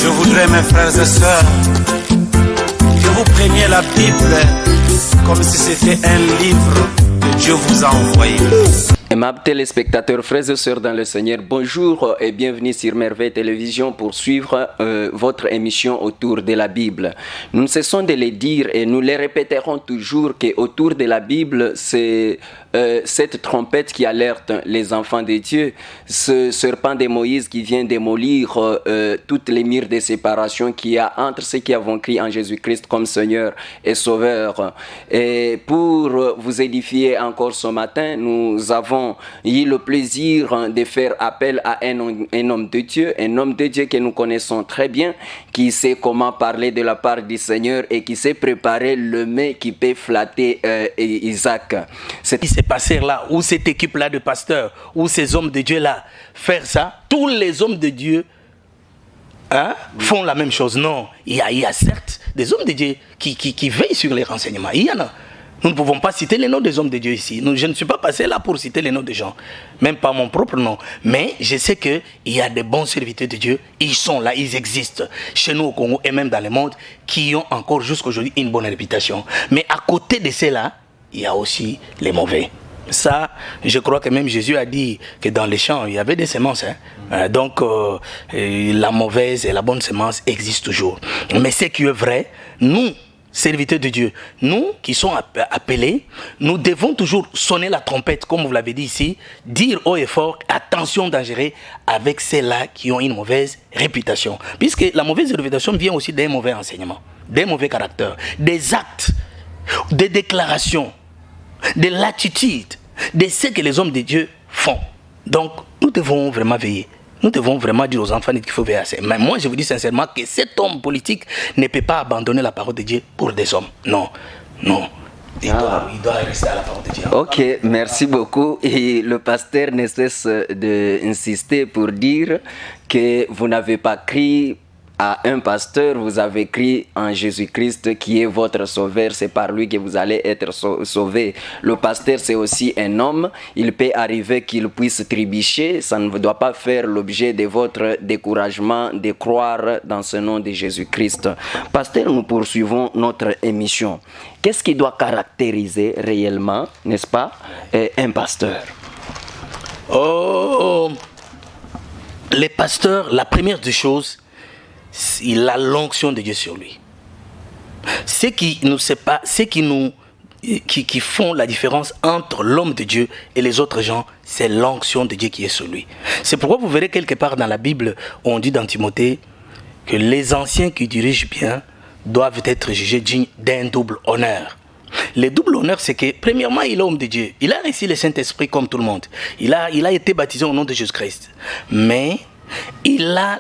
Je voudrais, mes frères et sœurs, que vous preniez la Bible comme si c'était un livre que Dieu vous a envoyé. Aimables téléspectateurs, frères et sœurs dans le Seigneur, bonjour et bienvenue sur Merveille Télévision pour suivre votre émission autour de la Bible. Nous ne cessons de le dire et nous le répéterons toujours qu'autour de la Bible, c'est cette trompette qui alerte les enfants de Dieu, ce serpent de Moïse qui vient démolir toutes les murs de séparation qu'il y a entre ceux qui avons crié en Jésus-Christ comme Seigneur et Sauveur. Et pour vous édifier encore ce matin, nous avons eu le plaisir de faire appel à un homme de Dieu que nous connaissons très bien, qui sait comment parler de la part du Seigneur et qui sait préparer le mets qui peut flatter Isaac. Ce qui s'est passé là, où cette équipe-là de pasteurs, où ces hommes de Dieu-là faire ça, tous les hommes de Dieu font la même chose. Non, il y a certes des hommes de Dieu qui veillent sur les renseignements. Il y en a. Nous ne pouvons pas citer les noms des hommes de Dieu ici. Je ne suis pas passé là pour citer les noms des gens. Même pas mon propre nom. Mais je sais qu'il y a des bons serviteurs de Dieu. Ils sont là, ils existent. Chez nous au Congo et même dans le monde, qui ont encore jusqu'à aujourd'hui une bonne réputation. Mais à côté de ceux-là, il y a aussi les mauvais. Ça, je crois que même Jésus a dit que dans les champs, il y avait des semences. Donc, la mauvaise et la bonne semence existent toujours. Mais ce qui est vrai, nous, serviteurs de Dieu, nous qui sommes appelés, nous devons toujours sonner la trompette, comme vous l'avez dit ici, dire haut et fort, attention dangereux avec ceux-là qui ont une mauvaise réputation. Puisque la mauvaise réputation vient aussi d'un mauvais enseignement, d'un mauvais caractère, des actes, des déclarations, de l'attitude, de ce que les hommes de Dieu font. Donc, nous devons vraiment veiller. Nous devons vraiment dire aux enfants qu'il faut veiller à ça. Mais moi, je vous dis sincèrement que cet homme politique ne peut pas abandonner la parole de Dieu pour des hommes. Non, non. Il doit rester à la parole de Dieu. Ok, merci beaucoup. Et le pasteur ne cesse d'insister pour dire que vous n'avez pas crié à un pasteur, vous avez crié en Jésus-Christ qui est votre sauveur, c'est par lui que vous allez être sauvé. Le pasteur, c'est aussi un homme, il peut arriver qu'il puisse trébucher, ça ne doit pas faire l'objet de votre découragement de croire dans ce nom de Jésus-Christ. Pasteur, nous poursuivons notre émission. Qu'est-ce qui doit caractériser réellement, n'est-ce pas, un pasteur? Oh, les pasteurs, la première des choses, il a l'onction de Dieu sur lui. Ce qui nous sépare, qui font la différence entre l'homme de Dieu et les autres gens, c'est l'onction de Dieu qui est sur lui. C'est pourquoi vous verrez quelque part dans la Bible, on dit dans Timothée que les anciens qui dirigent bien doivent être jugés dignes d'un double honneur. Le double honneur, c'est que, premièrement, il est homme de Dieu. Il a reçu le Saint-Esprit comme tout le monde. Il a été baptisé au nom de Jésus-Christ. Mais il a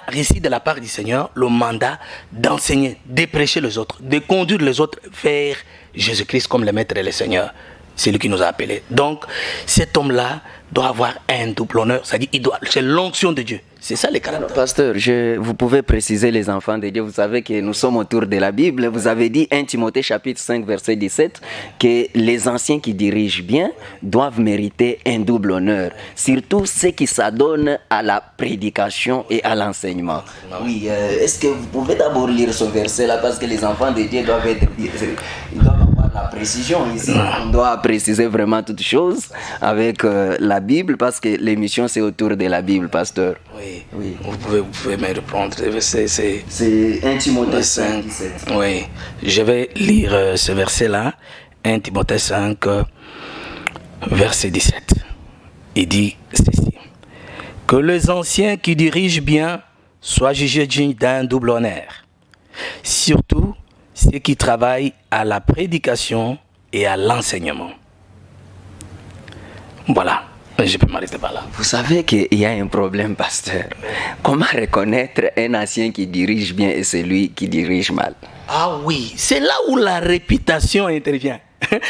reçu de la part du Seigneur le mandat d'enseigner, de prêcher les autres, de conduire les autres vers Jésus-Christ comme le Maître et le Seigneur. C'est lui qui nous a appelés. Donc, cet homme-là doit avoir un double honneur. C'est-à-dire, c'est l'onction de Dieu. C'est ça les caractères. Pasteur, vous pouvez préciser les enfants de Dieu. Vous savez que nous sommes autour de la Bible. Vous avez dit 1 Timothée chapitre 5 verset 17 que les anciens qui dirigent bien doivent mériter un double honneur. Surtout ceux qui s'adonnent à la prédication et à l'enseignement. Oui, est-ce que vous pouvez d'abord lire ce verset-là parce que les enfants de Dieu doivent être... Ils doivent avoir la précision ici. On doit préciser vraiment toutes choses avec la Bible parce que l'émission c'est autour de la Bible, pasteur. Oui. Vous pouvez me reprendre. C'est 1 Timothée 5, 17. Oui, je vais lire ce verset-là, 1 Timothée 5, verset 17. Il dit ceci: que les anciens qui dirigent bien soient jugés dignes d'un double honneur, surtout ceux qui travaillent à la prédication et à l'enseignement. Voilà. Je peux m'arrêter par là. Vous savez qu'il y a un problème, pasteur. Comment reconnaître un ancien qui dirige bien et celui qui dirige mal? Ah oui, c'est là où la réputation intervient.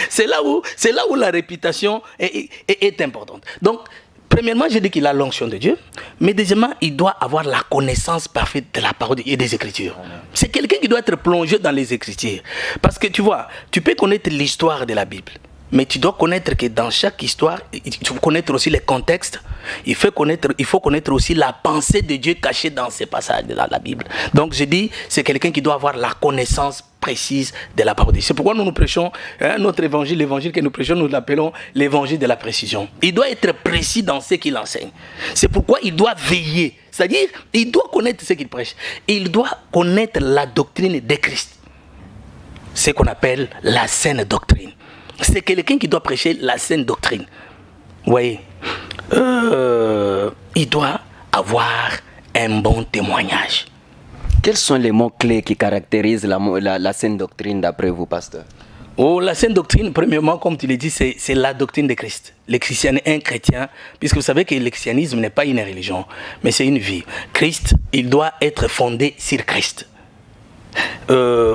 C'est là où la réputation est importante. Donc, premièrement, je dis qu'il a l'onction de Dieu. Mais deuxièmement, il doit avoir la connaissance parfaite de la parole et des Écritures. C'est quelqu'un qui doit être plongé dans les Écritures. Parce que tu vois, tu peux connaître l'histoire de la Bible. Mais tu dois connaître que dans chaque histoire, il faut connaître aussi les contextes. Il faut connaître aussi la pensée de Dieu cachée dans ces passages de la Bible. Donc je dis, c'est quelqu'un qui doit avoir la connaissance précise de la parole de Dieu. C'est pourquoi nous prêchons notre évangile, l'évangile que nous prêchons, nous l'appelons l'évangile de la précision. Il doit être précis dans ce qu'il enseigne. C'est pourquoi il doit veiller. C'est-à-dire, il doit connaître ce qu'il prêche. Il doit connaître la doctrine de Christ. Ce qu'on appelle la saine doctrine. C'est quelqu'un qui doit prêcher la saine doctrine. Vous voyez, il doit avoir un bon témoignage. Quels sont les mots-clés qui caractérisent la saine doctrine d'après vous, pasteur? La saine doctrine, premièrement, comme tu l'as dit, c'est la doctrine de Christ. Le chrétien est un chrétien, puisque vous savez que le christianisme n'est pas une religion, mais c'est une vie. Christ, il doit être fondé sur Christ.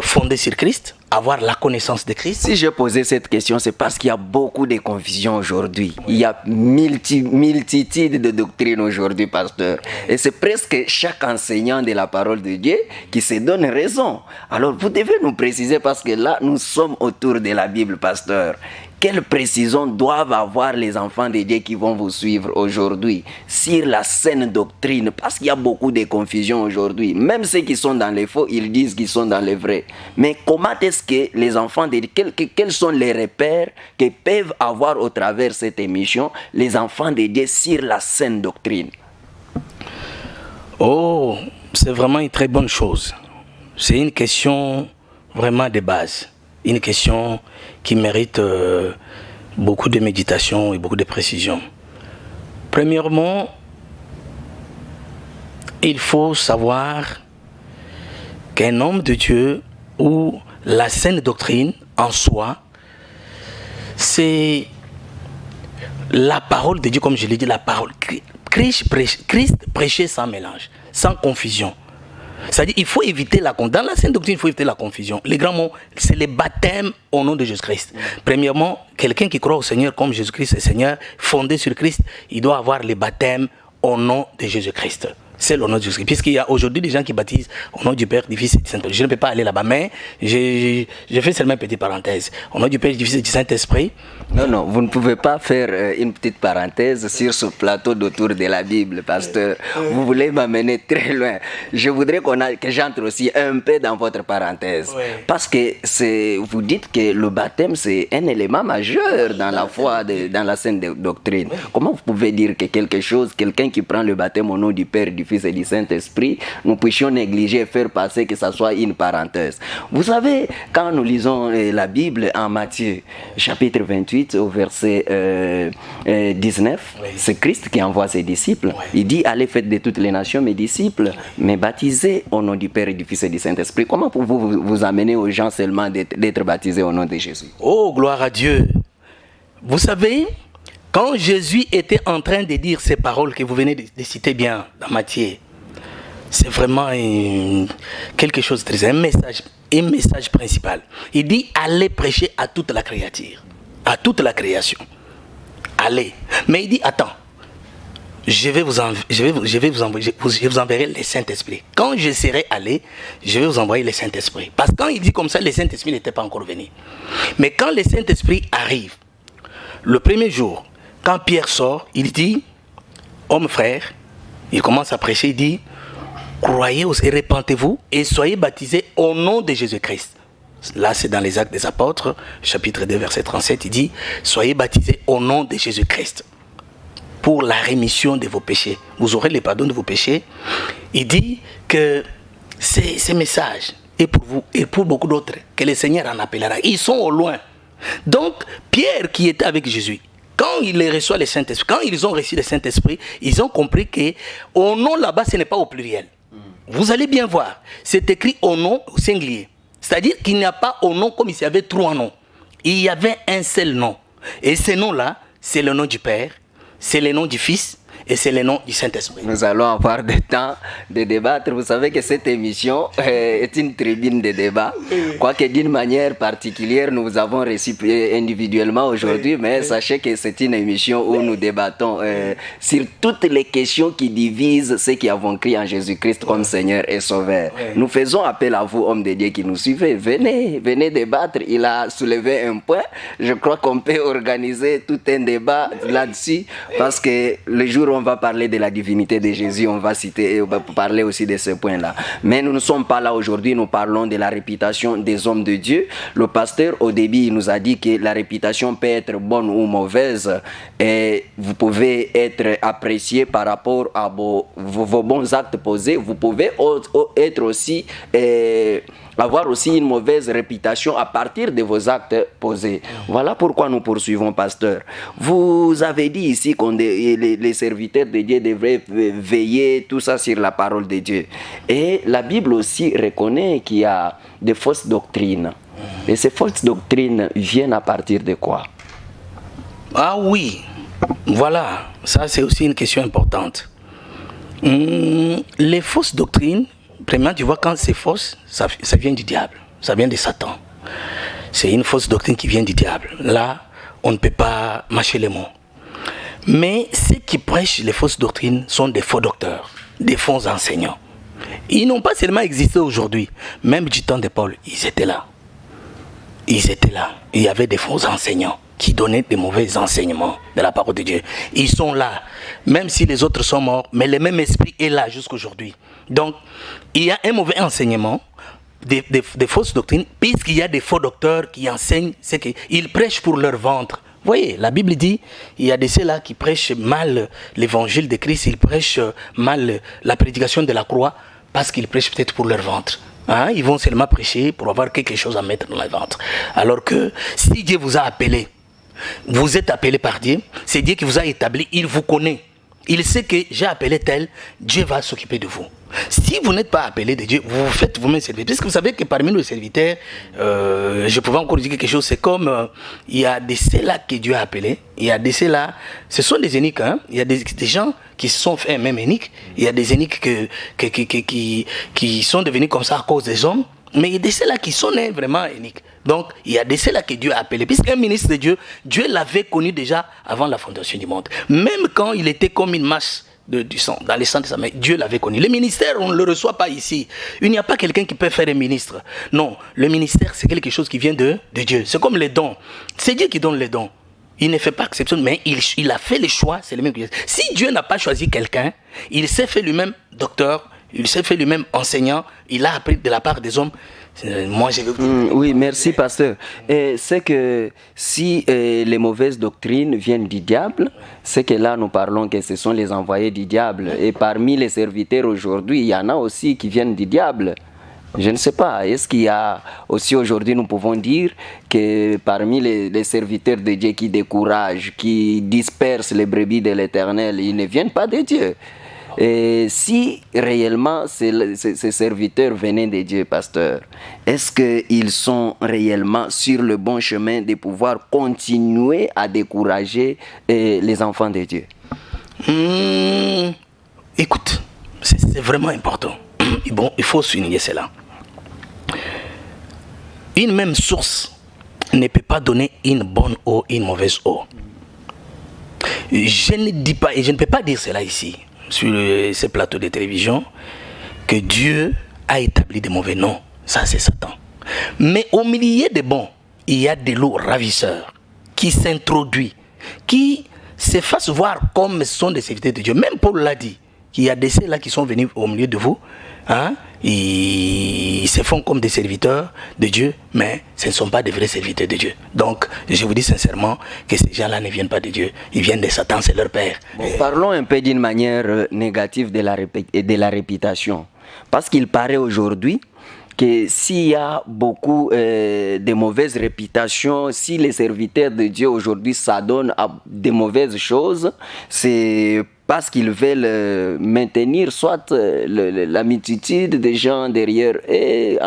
Fondé sur Christ, avoir la connaissance de Christ. Si j'ai posé cette question, c'est parce qu'il y a beaucoup de confusion aujourd'hui. Il y a multitude de doctrines aujourd'hui, pasteur. Et c'est presque chaque enseignant de la parole de Dieu qui se donne raison. Alors vous devez nous préciser, parce que là, nous sommes autour de la Bible, pasteur. Quelle précision doivent avoir les enfants de Dieu qui vont vous suivre aujourd'hui sur la saine doctrine? Parce qu'il y a beaucoup de confusion aujourd'hui. Même ceux qui sont dans les faux, ils disent qu'ils sont dans les vrais. Mais comment est-ce que les enfants de Dieu, quels sont les repères que peuvent avoir au travers de cette émission les enfants de Dieu sur la saine doctrine? Oh, c'est vraiment une très bonne chose. C'est une question vraiment de base. Une question qui mérite beaucoup de méditation et beaucoup de précision. Premièrement, il faut savoir qu'un homme de Dieu ou la saine doctrine en soi, c'est la parole de Dieu, comme je l'ai dit, la parole. Christ prêchait sans mélange, sans confusion. C'est-à-dire qu'il faut éviter la confusion. Dans la saine doctrine, il faut éviter la confusion. Les grands mots, c'est le baptême au nom de Jésus-Christ. Premièrement, quelqu'un qui croit au Seigneur comme Jésus-Christ est Seigneur, fondé sur Christ, il doit avoir le baptême au nom de Jésus-Christ. C'est le nom de Jésus-Christ. Puisqu'il y a aujourd'hui des gens qui baptisent au nom du Père, du Fils et du Saint-Esprit. Je ne peux pas aller là-bas, mais j'ai fait seulement une petite parenthèse. Au nom du Père, du Fils et du Saint-Esprit. Non, vous ne pouvez pas faire une petite parenthèse sur ce plateau d'autour de la Bible, pasteur. Vous voulez m'amener très loin. Je voudrais que j'entre aussi un peu dans votre parenthèse. Parce que vous dites que le baptême, c'est un élément majeur dans la foi, dans la saine doctrine. Comment vous pouvez dire que quelqu'un qui prend le baptême au nom du Père, du Fils et du Saint-Esprit, nous puissions négliger et faire passer que ça soit une parenthèse? Vous savez, quand nous lisons la Bible en Matthieu, chapitre 28, au verset 19, c'est Christ qui envoie ses disciples. Il dit, allez faites de toutes les nations mes disciples, mais baptisez au nom du Père et du Fils et du Saint-Esprit. Comment pouvez-vous vous amener aux gens seulement d'être baptisés au nom de Jésus? Oh, gloire à Dieu! Vous savez, quand Jésus était en train de dire ces paroles que vous venez de citer bien dans Matthieu, c'est vraiment quelque chose de très... un message principal. Il dit, allez prêcher à toute la créature. À toute la création. Allez. Mais il dit, attends, je vous enverrai le Saint-Esprit. Quand je serai allé, je vais vous envoyer le Saint-Esprit. Parce que quand il dit comme ça, le Saint-Esprit n'était pas encore venu. Mais quand le Saint-Esprit arrive, le premier jour, quand Pierre sort, il dit, homme frère, il commence à prêcher, il dit, croyez et répentez-vous et soyez baptisés au nom de Jésus-Christ. Là, c'est dans les Actes des Apôtres, chapitre 2, verset 37, il dit, soyez baptisés au nom de Jésus-Christ pour la rémission de vos péchés. Vous aurez le pardon de vos péchés. Il dit que ces messages, et pour vous, et pour beaucoup d'autres, que le Seigneur en appellera. Ils sont au loin. Donc, Pierre qui était avec Jésus, quand il reçoit le Saint-Esprit, quand ils ont reçu le Saint-Esprit, ils ont compris que au nom là-bas, ce n'est pas au pluriel. Vous allez bien voir, c'est écrit au nom au singulier. C'est-à-dire qu'il n'y a pas au nom comme s'il y avait trois noms. Il y avait un seul nom. Et ce nom-là, c'est le nom du Père, c'est le nom du Fils, Et c'est le nom du Saint-Esprit. Nous allons avoir des temps de débattre. Vous savez que cette émission est une tribune de débat. Quoique d'une manière particulière, nous vous avons reçu individuellement aujourd'hui, mais sachez que c'est une émission où nous débattons sur toutes les questions qui divisent ceux qui avons cru en Jésus-Christ comme Seigneur et Sauveur. Nous faisons appel à vous, hommes de Dieu qui nous suivez. Venez débattre. Il a soulevé un point. Je crois qu'on peut organiser tout un débat là-dessus, parce que le jour où on va parler de la divinité de Jésus, on va citer et on va parler aussi de ce point-là. Mais nous ne sommes pas là aujourd'hui, nous parlons de la réputation des hommes de Dieu. Le pasteur, au début, il nous a dit que la réputation peut être bonne ou mauvaise, et vous pouvez être apprécié par rapport à vos bons actes posés. Vous pouvez être aussi avoir aussi une mauvaise réputation à partir de vos actes posés. Voilà pourquoi nous poursuivons, pasteur. Vous avez dit ici que les serviteurs de Dieu devraient veiller tout ça sur la parole de Dieu. Et la Bible aussi reconnaît qu'il y a des fausses doctrines. Et ces fausses doctrines viennent à partir de quoi? Ah oui, voilà, ça c'est aussi une question importante. Les fausses doctrines, premièrement, tu vois, quand c'est fausse, ça vient du diable, ça vient de Satan. C'est une fausse doctrine qui vient du diable. Là, on ne peut pas mâcher les mots. Mais ceux qui prêchent les fausses doctrines sont des faux docteurs, des faux enseignants. Ils n'ont pas seulement existé aujourd'hui, même du temps de Paul, ils étaient là. Ils étaient là. Il y avait des faux enseignants qui donnaient des mauvais enseignements de la parole de Dieu. Ils sont là, même si les autres sont morts, mais le même esprit est là jusqu'aujourd'hui. Donc, il y a un mauvais enseignement, des fausses doctrines, puisqu'il y a des faux docteurs qui enseignent, c'est qu'ils prêchent pour leur ventre. Vous voyez, la Bible dit, il y a de ceux-là qui prêchent mal l'évangile de Christ, ils prêchent mal la prédication de la croix, parce qu'ils prêchent peut-être pour leur ventre. Hein? Ils vont seulement prêcher pour avoir quelque chose à mettre dans le ventre. Alors que si Dieu vous a appelé, vous êtes appelé par Dieu, c'est Dieu qui vous a établi, il vous connaît. Il sait que j'ai appelé tel, Dieu va s'occuper de vous. Si vous n'êtes pas appelé de Dieu, vous faites vous-même servir. Puisque vous savez que parmi nos serviteurs, je pouvais encore dire quelque chose, c'est comme il y a de ceux-là que Dieu a appelés, il y a de ceux-là, ce sont des eunuques, hein? Il y a des gens qui se sont fait même eunuques, il y a des eunuques qui sont devenus comme ça à cause des hommes, mais il y a de ceux-là qui sont nés vraiment eunuques. Donc, il y a de ceux-là que Dieu a appelés. Puisqu'un ministre de Dieu, Dieu l'avait connu déjà avant la fondation du monde. Même quand il était comme une masse du sang, dans les sangs de sa main, Dieu l'avait connu. Le ministère, on ne le reçoit pas ici. Il n'y a pas quelqu'un qui peut faire un ministre. Non, le ministère, c'est quelque chose qui vient de Dieu. C'est comme les dons. C'est Dieu qui donne les dons. Il ne fait pas exception, mais il a fait le choix, c'est le même. Si Dieu n'a pas choisi quelqu'un, il s'est fait lui-même docteur, il s'est fait lui-même enseignant, il a appris de la part des hommes. Moi, je veux... Oui, merci, pasteur. C'est que si les mauvaises doctrines viennent du diable, c'est que là, nous parlons que ce sont les envoyés du diable. Et parmi les serviteurs aujourd'hui, il y en a aussi qui viennent du diable. Je ne sais pas, est-ce qu'il y a aussi aujourd'hui, nous pouvons dire que parmi les serviteurs de Dieu qui découragent, qui dispersent les brebis de l'Éternel, ils ne viennent pas de Dieu. Et si réellement ces serviteurs venaient de Dieu, pasteur, est-ce qu'ils sont réellement sur le bon chemin de pouvoir continuer à décourager les enfants de Dieu? Écoute, c'est vraiment important. Bon, il faut souligner cela. Une même source ne peut pas donner une bonne eau et une mauvaise eau. Je ne dis pas, et je ne peux pas dire cela ici, sur ces plateaux de télévision, que Dieu a établi des mauvais noms. Ça, c'est Satan. Mais au milieu des bons, il y a des loups ravisseurs qui s'introduisent, qui se fassent voir comme ce sont des serviteurs de Dieu. Même Paul l'a dit, qu'il y a des ceux-là qui sont venus au milieu de vous, hein, ils se font comme des serviteurs de Dieu, mais ce ne sont pas des vrais serviteurs de Dieu. Donc, je vous dis sincèrement que ces gens-là ne viennent pas de Dieu. Ils viennent de Satan, c'est leur père. Bon, parlons un peu d'une manière négative de la réputation. Parce qu'il paraît aujourd'hui que s'il y a beaucoup de mauvaises réputations, si les serviteurs de Dieu aujourd'hui s'adonnent à de mauvaises choses, c'est parce qu'ils veulent maintenir soit la multitude des gens derrière et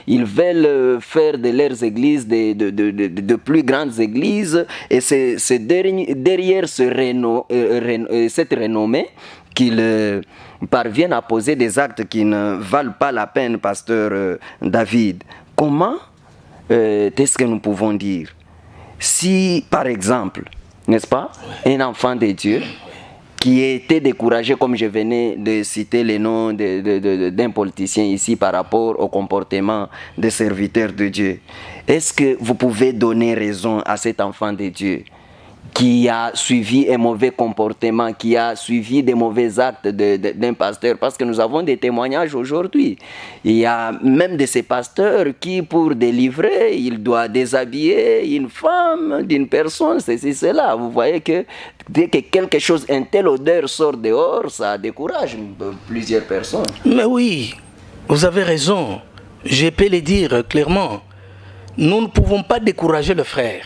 ils veulent faire de leurs églises de plus grandes églises, et c'est derrière cette renommée qu'ils parviennent à poser des actes qui ne valent pas la peine, pasteur David. Comment est-ce que nous pouvons dire si, par exemple, n'est-ce pas, un enfant de Dieu qui était découragé, comme je venais de citer les noms d'un politicien ici par rapport au comportement des serviteurs de Dieu, est-ce que vous pouvez donner raison à cet enfant de Dieu qui a suivi un mauvais comportement, qui a suivi des mauvais actes d'un pasteur? Parce que nous avons des témoignages aujourd'hui. Il y a même de ces pasteurs qui, pour délivrer, il doit déshabiller une femme d'une personne, ceci, cela. Vous voyez que dès que quelque chose, une telle odeur sort dehors, ça décourage plusieurs personnes. Mais oui, vous avez raison. Je peux le dire clairement. Nous ne pouvons pas décourager le frère.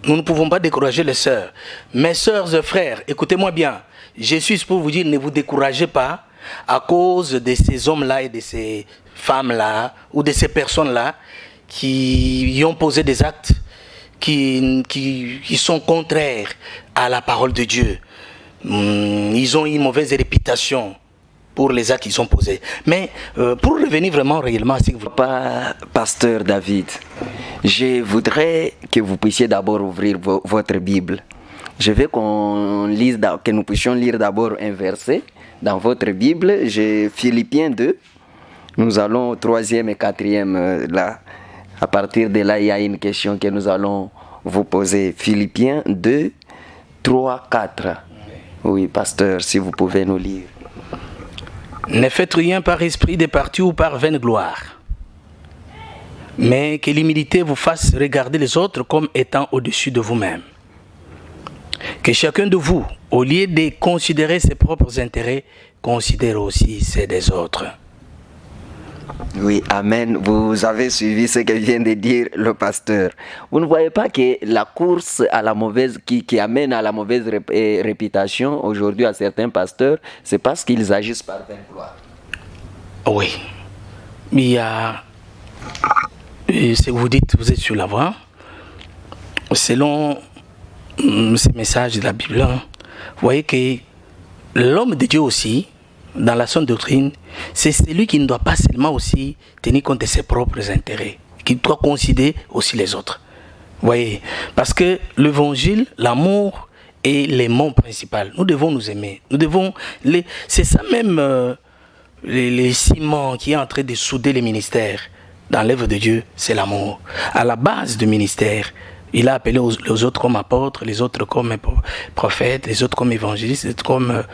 Nous ne pouvons pas décourager les sœurs. Mes sœurs et frères, écoutez-moi bien. Je suis pour vous dire, ne vous découragez pas à cause de ces hommes-là et de ces femmes-là ou de ces personnes-là qui y ont posé des actes qui sont contraires à la parole de Dieu. Ils ont une mauvaise réputation pour les actes qu'ils ont posés. Mais pour revenir vraiment réellement à ce que vous... Pasteur David, je voudrais que vous puissiez d'abord ouvrir votre Bible. Je veux que nous puissions lire d'abord un verset dans votre Bible. Philippiens 2. Nous allons au 3e et 4e là. À partir de là, il y a une question que nous allons vous poser. Philippiens 2, 3, 4. Oui, pasteur, si vous pouvez nous lire. Ne faites rien par esprit de parti ou par vaine gloire, mais que l'humilité vous fasse regarder les autres comme étant au-dessus de vous-même. Que chacun de vous, au lieu de considérer ses propres intérêts, considère aussi ceux des autres. Oui, amen. Vous avez suivi ce que vient de dire le pasteur. Vous ne voyez pas que la course à la mauvaise, qui amène à la mauvaise réputation aujourd'hui à certains pasteurs, c'est parce qu'ils agissent par vaine gloire. Oui. Il y a... Si vous dites, vous êtes sur la voie, selon ces messages de la Bible, vous voyez que l'homme de Dieu aussi, dans la sainte doctrine, c'est celui qui ne doit pas seulement aussi tenir compte de ses propres intérêts, qui doit considérer aussi les autres. Vous voyez, parce que l'évangile, l'amour est l'aimant principal. Nous devons nous aimer. C'est ça même les ciments qui est en train de souder les ministères. Dans l'œuvre de Dieu, c'est l'amour. À la base du ministère, il a appelé les autres comme apôtres, les autres comme prophètes, les autres comme évangélistes, les autres comme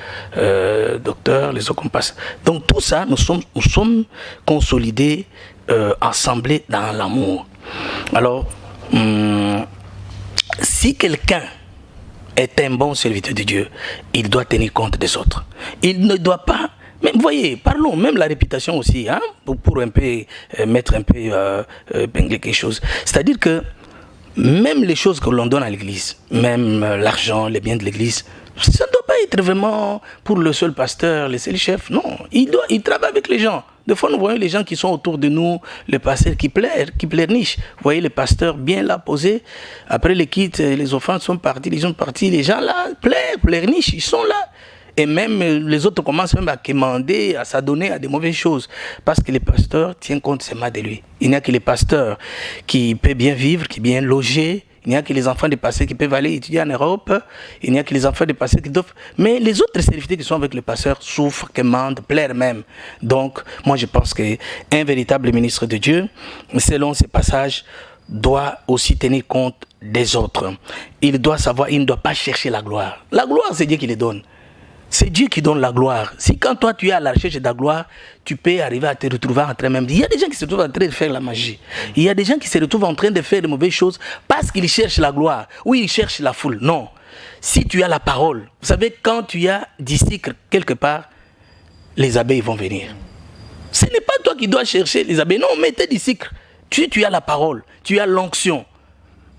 docteurs, les autres comme pasteurs. Donc tout ça, nous sommes consolidés, assemblés dans l'amour. Alors, si quelqu'un est un bon serviteur de Dieu, il doit tenir compte des autres. Il ne doit pas... Mais vous voyez, parlons, même la réputation aussi, hein, pour un peu mettre un peu épingler quelque chose. C'est-à-dire que même les choses que l'on donne à l'église, même l'argent, les biens de l'église, ça ne doit pas être vraiment pour le seul pasteur, le seul chef. Non, il travaille avec les gens. Des fois, nous voyons les gens qui sont autour de nous, les pasteurs qui pleurnichent. Vous voyez les pasteurs bien là posés. Après les kits, les offrandes sont partis, les gens là pleurnichent, ils sont là. Et même les autres commencent même à quémander, à s'adonner à des mauvaises choses. Parce que les pasteurs tiennent compte seulement de lui. Il n'y a que les pasteurs qui peuvent bien vivre, qui bien loger. Il n'y a que les enfants des pasteurs qui peuvent aller étudier en Europe. Il n'y a que les enfants des pasteurs qui doivent... Mais les autres serviteurs qui sont avec les pasteurs souffrent, quémandent, plairent même. Donc, moi je pense qu'un véritable ministre de Dieu, selon ces passages, doit aussi tenir compte des autres. Il doit savoir, il ne doit pas chercher la gloire. La gloire, c'est Dieu qui les donne. C'est Dieu qui donne la gloire. Si quand toi tu es à la recherche de la gloire, tu peux arriver à te retrouver en train même. Il y a des gens qui se retrouvent en train de faire la magie. Il y a des gens qui se retrouvent en train de faire de mauvaises choses parce qu'ils cherchent la gloire. Oui, ils cherchent la foule. Non. Si tu as la parole, vous savez, quand tu as disciple quelque part, les abeilles vont venir. Ce n'est pas toi qui dois chercher les habits. Non, mettez du sucre. Tu as la parole, tu as l'onction,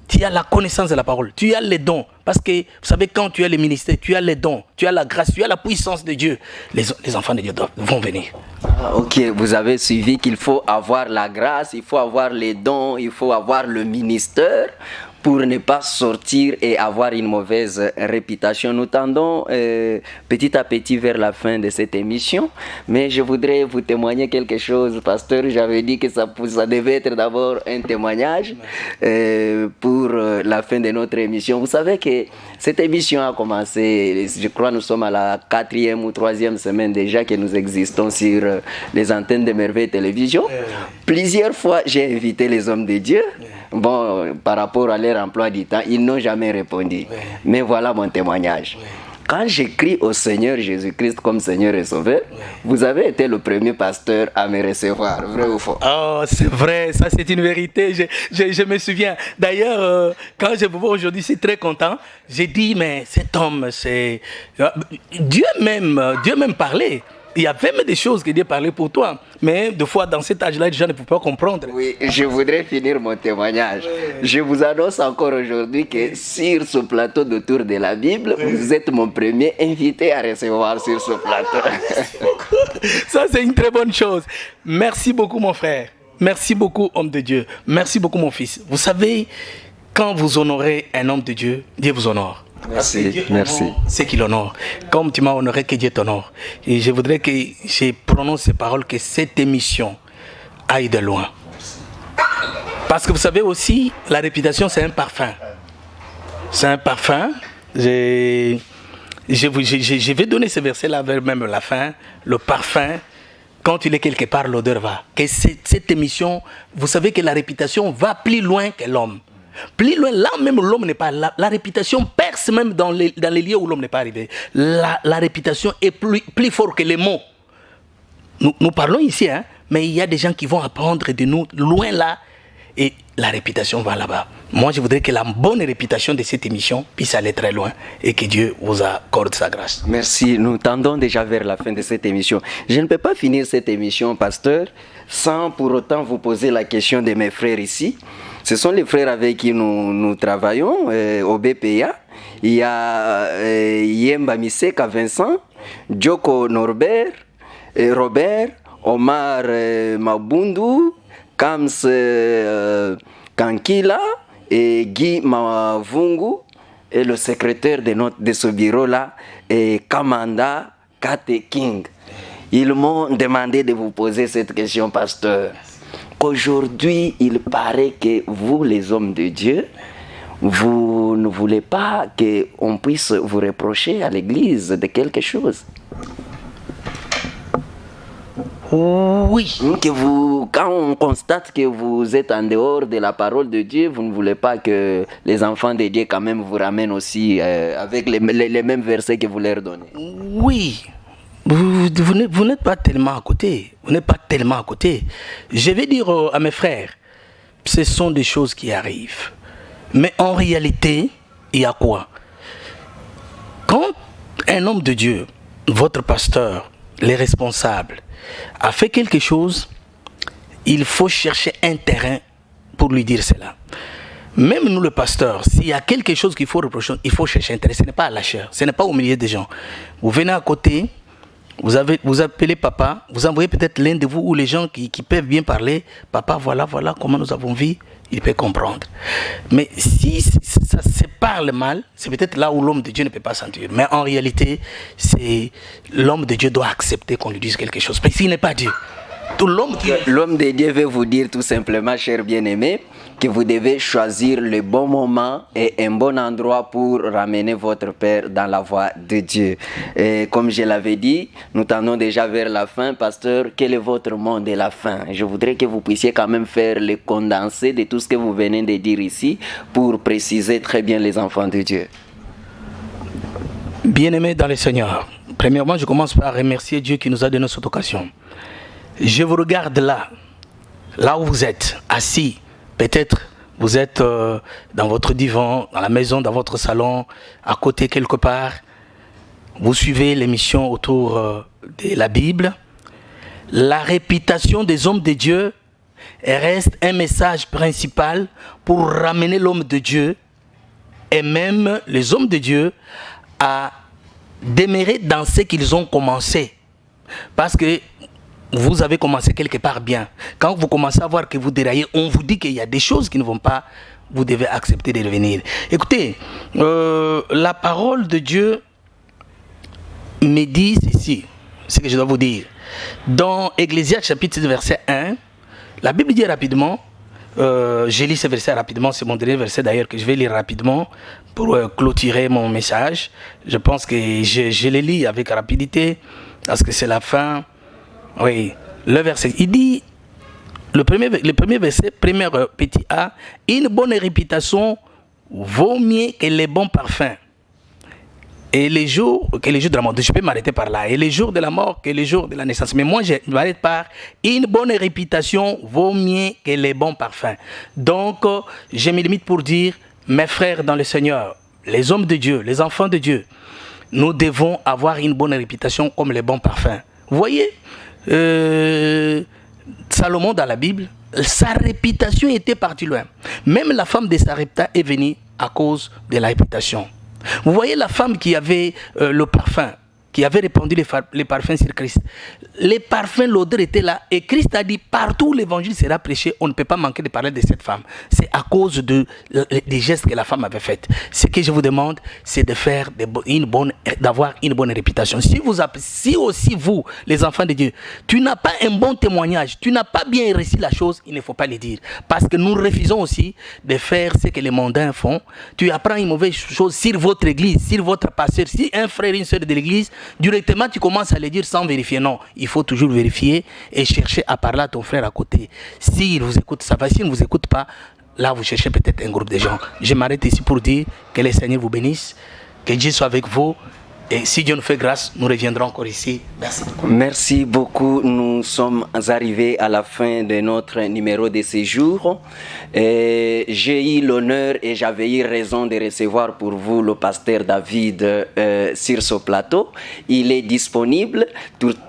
tu as la connaissance de la parole, tu as les dons. Parce que, vous savez, quand tu as les ministères, tu as les dons, tu as la grâce, tu as la puissance de Dieu. Les enfants de Dieu vont venir. Ah, ok, vous avez suivi qu'il faut avoir la grâce, il faut avoir les dons, il faut avoir le ministère pour ne pas sortir et avoir une mauvaise réputation. Nous tendons petit à petit vers la fin de cette émission, mais je voudrais vous témoigner quelque chose, pasteur. J'avais dit que ça devait être d'abord un témoignage pour la fin de notre émission. Vous savez que cette émission a commencé, je crois nous sommes à la 4e ou 3e semaine déjà que nous existons sur les antennes de Merveille Télévision. Plusieurs fois, j'ai invité les hommes de Dieu. Bon, par rapport à leur emploi du temps, ils n'ont jamais répondu. Oui. Mais voilà mon témoignage. Oui. Quand j'écris au Seigneur Jésus-Christ comme Seigneur et Sauveur, oui, vous avez été le premier pasteur à me recevoir, vrai ou faux? Oh, c'est vrai, ça c'est une vérité. Je me souviens. D'ailleurs, quand je vous vois aujourd'hui, je suis très content. J'ai dit, mais cet homme, c'est... Dieu même parlait. Il y a même des choses que Dieu parlait pour toi. Mais des fois, dans cet âge-là, les gens ne peuvent pas comprendre. Oui, je voudrais finir mon témoignage. Oui. Je vous annonce encore aujourd'hui que sur ce plateau de Tour de la Bible, oui, vous êtes mon premier invité à recevoir sur ce plateau. Merci beaucoup. Ça, c'est une très bonne chose. Merci beaucoup, mon frère. Merci beaucoup, homme de Dieu. Merci beaucoup, mon fils. Vous savez, quand vous honorez un homme de Dieu, Dieu vous honore. Merci, merci. C'est qu'il honore. Comme tu m'as honoré, que Dieu t'honore. Et je voudrais que je prononce ces paroles, que cette émission aille de loin. Parce que vous savez aussi, la réputation, c'est un parfum. C'est un parfum. Je vais donner ce verset-là vers même la fin. Le parfum, quand il est quelque part, l'odeur va. Que cette émission, vous savez que la réputation va plus loin que l'homme. Plus loin, là même l'homme n'est pas là. La réputation perce même dans les lieux où l'homme n'est pas arrivé. La réputation est plus forte que les mots. Nous parlons ici, hein, mais il y a des gens qui vont apprendre de nous loin là et la réputation va là-bas. Moi, je voudrais que la bonne réputation de cette émission puisse aller très loin et que Dieu vous accorde sa grâce. Merci. Nous tendons déjà vers la fin de cette émission. Je ne peux pas finir cette émission, pasteur, sans pour autant vous poser la question de mes frères ici. Ce sont les frères avec qui nous travaillons au BPA. Il y a Yemba Miseka Vincent, Djoko Norbert, Robert, Omar Mabundu, Kams Kankila et Guy Mavungu. Et le secrétaire de ce bureau-là est Kamanda Kate King. Ils m'ont demandé de vous poser cette question, pasteur. Aujourd'hui, il paraît que vous, les hommes de Dieu, vous ne voulez pas qu'on puisse vous reprocher à l'Église de quelque chose. Oui. Quand on constate que vous êtes en dehors de la parole de Dieu, vous ne voulez pas que les enfants de Dieu quand même vous ramènent aussi avec les mêmes versets que vous leur donnez. Oui. Vous n'êtes pas tellement à côté. Vous n'êtes pas tellement à côté. Je vais dire à mes frères, ce sont des choses qui arrivent. Mais en réalité, il y a quoi? Quand un homme de Dieu, votre pasteur, les responsables, a fait quelque chose, il faut chercher un terrain pour lui dire cela. Même nous, le pasteur, s'il y a quelque chose qu'il faut reprocher, il faut chercher un terrain. Ce n'est pas à la chair, ce n'est pas au milieu des gens. Vous venez à côté, vous appelez papa, vous envoyez peut-être l'un de vous ou les gens qui peuvent bien parler. Papa, voilà comment nous avons vu, il peut comprendre. Mais si ça se parle mal, c'est peut-être là où l'homme de Dieu ne peut pas sentir. Mais en réalité, c'est l'homme de Dieu doit accepter qu'on lui dise quelque chose. Parce qu'il n'est pas Dieu. L'homme de Dieu veut vous dire tout simplement, cher bien-aimé, que vous devez choisir le bon moment et un bon endroit pour ramener votre Père dans la voie de Dieu. Et comme je l'avais dit, nous tendons déjà vers la fin. Pasteur, quel est votre mot de la fin? Je voudrais que vous puissiez quand même faire le condensé de tout ce que vous venez de dire ici pour préciser très bien les enfants de Dieu. Bien-aimés dans le Seigneur, premièrement, je commence par remercier Dieu qui nous a donné cette occasion. Je vous regarde là où vous êtes, assis. Peut-être vous êtes dans votre divan, dans la maison, dans votre salon, à côté quelque part. Vous suivez l'émission autour de la Bible. la réputation des hommes de Dieu reste un message principal pour ramener l'homme de Dieu et même les hommes de Dieu à demeurer dans ce qu'ils ont commencé. Parce que vous avez commencé quelque part bien. Quand vous commencez à voir que vous déraillez, on vous dit qu'il y a des choses qui ne vont pas, vous devez accepter de revenir. Écoutez, la parole de Dieu me dit ceci, ce que je dois vous dire. Dans Ecclésiaste chapitre 6, verset 1, la Bible dit rapidement, je lis ce verset rapidement, c'est mon dernier verset d'ailleurs que je vais lire rapidement pour clôturer mon message. Je pense que je le lis avec rapidité parce que c'est la fin. Oui, le verset, il dit, le premier verset, premier petit A, une bonne réputation vaut mieux que les bons parfums. Et les jours de la mort, je peux m'arrêter par là. Et les jours de la mort que les jours de la naissance. Mais moi, je m'arrête par une bonne réputation vaut mieux que les bons parfums. Donc, je me limite pour dire, mes frères dans le Seigneur, les hommes de Dieu, les enfants de Dieu, nous devons avoir une bonne réputation comme les bons parfums. Vous voyez, Salomon dans la Bible, sa réputation était partie loin. Même la femme de Sarepta est venue à cause de la réputation. Vous voyez la femme qui avait le parfum, qui avait répandu les parfums sur Christ. Les parfums, l'odeur était là. Et Christ a dit, partout où l'évangile sera prêché, on ne peut pas manquer de parler de cette femme. C'est à cause des gestes que la femme avait faits. Ce que je vous demande, c'est de faire d'avoir une bonne réputation. Si aussi vous, les enfants de Dieu, tu n'as pas un bon témoignage, tu n'as pas bien réussi la chose, il ne faut pas le dire. Parce que nous refusons aussi de faire ce que les mondains font. Tu apprends une mauvaise chose sur votre église, sur votre pasteur, si un frère et une soeur de l'église, directement tu commences à le dire sans vérifier. Non, il faut toujours vérifier et chercher à parler à ton frère à côté. S'il vous écoute, ça va. S'il ne vous écoute pas, là vous cherchez peut-être un groupe de gens. Je m'arrête ici pour dire que le Seigneur vous bénisse, que Dieu soit avec vous. Et si Dieu nous fait grâce, nous reviendrons encore ici. Merci beaucoup. Merci beaucoup. Nous sommes arrivés à la fin de notre numéro de séjour. J'ai eu l'honneur et j'avais eu raison de recevoir pour vous le pasteur David sur ce plateau. Il est disponible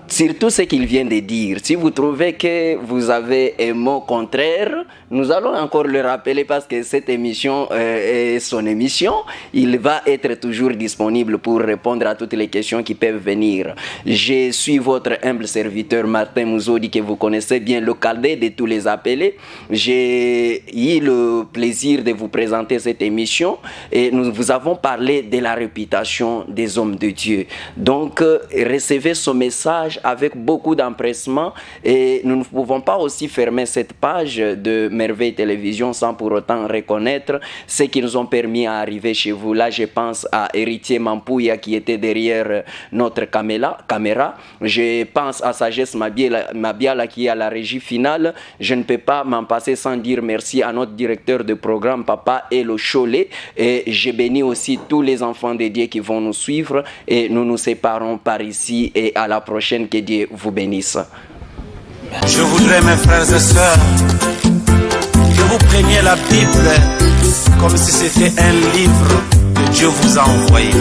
sur tout ce qu'il vient de dire. Si vous trouvez que vous avez un mot contraire, nous allons encore le rappeler parce que cette émission est son émission. Il va être toujours disponible pour répondre à toutes les questions qui peuvent venir. Je suis votre humble serviteur Martin Mouzoudi, que vous connaissez bien, le cadet de tous les appelés. J'ai eu le plaisir de vous présenter cette émission et nous vous avons parlé de la réputation des hommes de Dieu. Donc, recevez ce message avec beaucoup d'empressement et nous ne pouvons pas aussi fermer cette page de Merveille Télévision sans pour autant reconnaître ce qui nous ont permis d'arriver chez vous. Là, je pense à Héritier Mampouya qui était derrière notre caméra. Je pense à Sagesse Mabiala qui est à la régie finale. Je ne peux pas m'en passer sans dire merci à notre directeur de programme, Papa Elo Cholet. Et je bénis aussi tous les enfants de Dieu qui vont nous suivre. Et nous nous séparons par ici et à la prochaine. Que Dieu vous bénisse. Je voudrais, mes frères et sœurs, que vous preniez la Bible comme si c'était un livre que Dieu vous a envoyé.